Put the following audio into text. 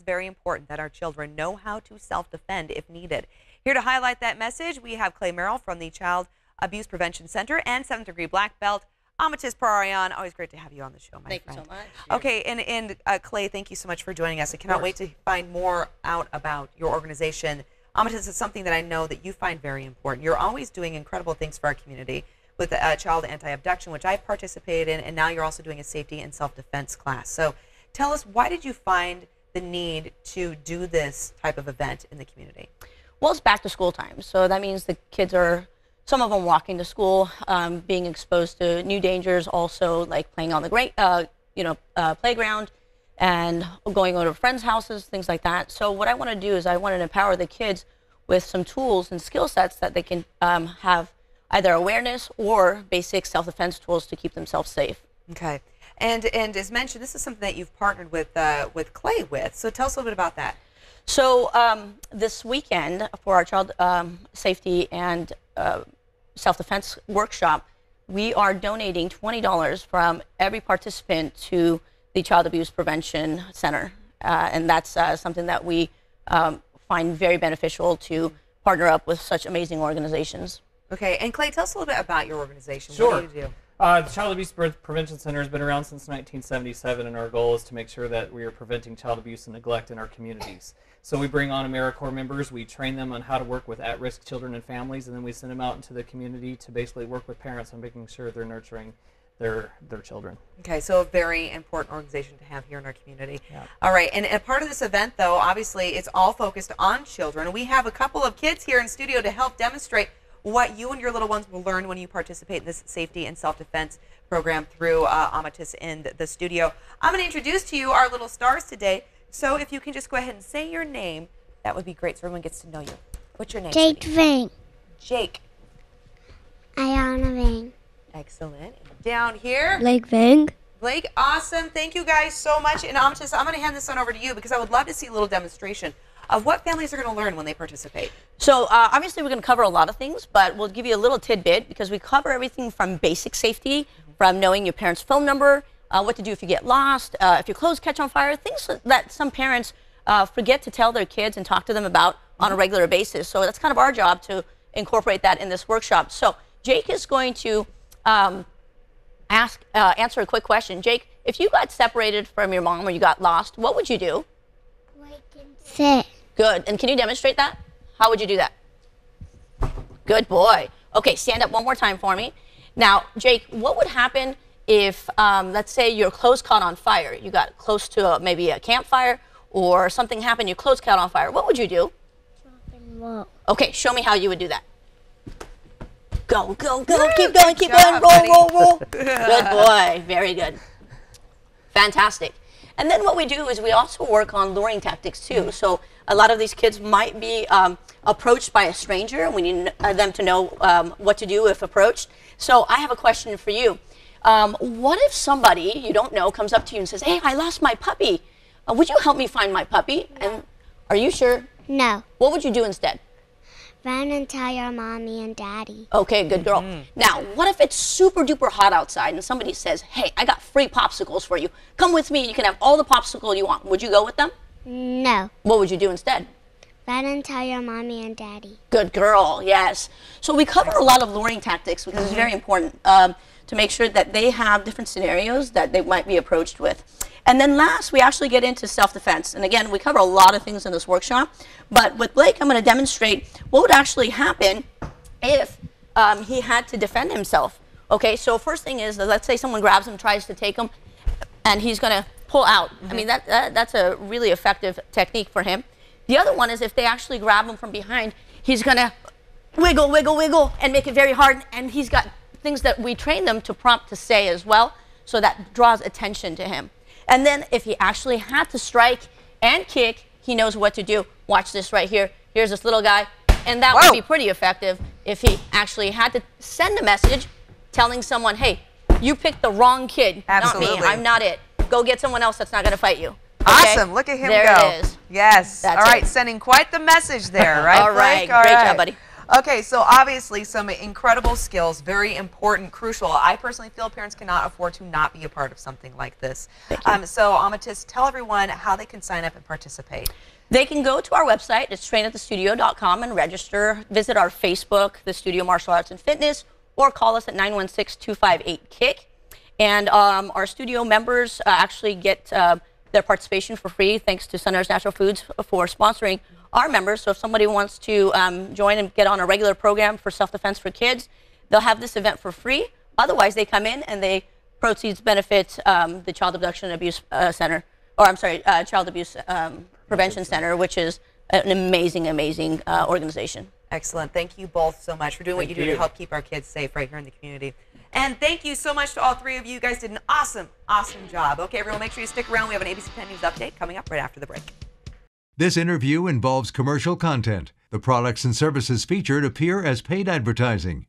very important that our children know how to self-defend if needed. Here to highlight that message, we have Clay Merrill from the Child Abuse Prevention Center and 7th degree black belt, Amethyst Pararian. Always great to have you on the show, my friend. Thank you so much. Okay, and Clay, thank you so much for joining us. I cannot wait to find more out about your organization. Amethyst is something that I know that you find very important. You're always doing incredible things for our community with child anti-abduction, which I've participated in, and now you're also doing a safety and self-defense class. So tell us, why did you find the need to do this type of event in the community? Well, it's back to school time, so that means the kids are, some of them walking to school, being exposed to new dangers, also like playing on the playground and going over to friends' houses, things like that. So what I want to do is I want to empower the kids with some tools and skill sets that they can have either awareness or basic self-defense tools to keep themselves safe. Okay, and as mentioned, this is something that you've partnered with Clay with. So tell us a little bit about that. So this weekend for our child safety and self-defense workshop, we are donating $20 from every participant to the Child Abuse Prevention Center, and that's something that we find very beneficial to partner up with such amazing organizations. Okay, and Clay, tell us a little bit about your organization. Sure. What do you do? The Child Abuse Prevention Center has been around since 1977, and our goal is to make sure that we are preventing child abuse and neglect in our communities. So we bring on AmeriCorps members, we train them on how to work with at-risk children and families, and then we send them out into the community to basically work with parents on making sure they're nurturing their children. Okay, so a very important organization to have here in our community. Yeah. All right, and a part of this event, though, obviously, it's all focused on children. We have a couple of kids here in studio to help demonstrate what you and your little ones will learn when you participate in this safety and self-defense program through Amethyst in the studio. I'm going to introduce to you our little stars today. So if you can just go ahead and say your name, that would be great so everyone gets to know you. What's your name? Jake Vang. Jake. Ayana Vang. Excellent. Down here. Blake Vang. Blake, awesome. Thank you guys so much. And Amethyst, I'm going to hand this on over to you because I would love to see a little demonstration of what families are going to learn when they participate. So obviously we're going to cover a lot of things, but we'll give you a little tidbit because we cover everything from basic safety, from knowing your parents' phone number, what to do if you get lost, if your clothes catch on fire, things that some parents forget to tell their kids and talk to them about on a regular basis. So that's kind of our job to incorporate that in this workshop. So Jake is going to answer a quick question. Jake, if you got separated from your mom or you got lost, what would you do? Wait and sit. Good. And can you demonstrate that? How would you do that? Good boy. Okay, stand up one more time for me. Now, Jake, what would happen if, let's say, your clothes caught on fire? You got close to maybe a campfire or something happened, your clothes caught on fire. What would you do? Drop and roll. Okay, show me how you would do that. Go, go, go. Woo, keep going, keep going. job, Roll, buddy. roll, roll. Good boy. Very good. Fantastic. And then what we do is we also work on luring tactics too. So a lot of these kids might be approached by a stranger, and we need them to know what to do if approached. So I have a question for you. What if somebody you don't know comes up to you and says, "Hey, I lost my puppy. Would you help me find my puppy?" And are you sure? No. What would you do instead? Run and tell your mommy and daddy. Okay, good girl. Now, what if it's super duper hot outside and somebody says, "Hey, I got free popsicles for you. Come with me, you can have all the popsicle you want." Would you go with them? No. What would you do instead? Run and tell your mommy and daddy. Good girl, yes. So we cover a lot of luring tactics because it's very important to make sure that they have different scenarios that they might be approached with. And then last, we actually get into self-defense. And again, we cover a lot of things in this workshop. But with Blake, I'm going to demonstrate what would actually happen if he had to defend himself. Okay, so first thing is, that let's say someone grabs him, tries to take him, and he's going to pull out. I mean, that's a really effective technique for him. The other one is if they actually grab him from behind, he's going to wiggle, wiggle, wiggle, and make it very hard. And he's got things that we train them to prompt to say as well, so that draws attention to him. And then if he actually had to strike and kick, he knows what to do. Watch this right here. Here's this little guy. And that would be pretty effective if he actually had to send a message telling someone, "Hey, you picked the wrong kid, Absolutely. not me. I'm not it. Go get someone else that's not going to fight you." Okay? Awesome. Look at him there go. It is. Yes. That's all right. it. Sending quite the message there, right, All right. Blake? All Great right. job, buddy. Okay, so obviously some incredible skills, very important, crucial. I personally feel parents cannot afford to not be a part of something like this. So Amethyst, tell everyone how they can sign up and participate. They can go to our website, it's trainatthestudio.com, and register. Visit our Facebook, The Studio Martial Arts and Fitness, or call us at 916-258-KICK. And our studio members actually get their participation for free, thanks to Sunrise Natural Foods for sponsoring our members. So if somebody wants to join and get on a regular program for self-defense for kids, they'll have this event for free. Otherwise, they come in and they proceeds benefit the Child Abduction and Abuse Center, or I'm sorry, Child Abuse Prevention Center, which is an amazing, amazing organization. Excellent. Thank you both so much for doing what you do to help keep our kids safe right here in the community. And thank you so much to all three of you. You guys did an awesome, awesome job. Okay, everyone, make sure you stick around. We have an ABC 10 News update coming up right after the break. This interview involves commercial content. The products and services featured appear as paid advertising.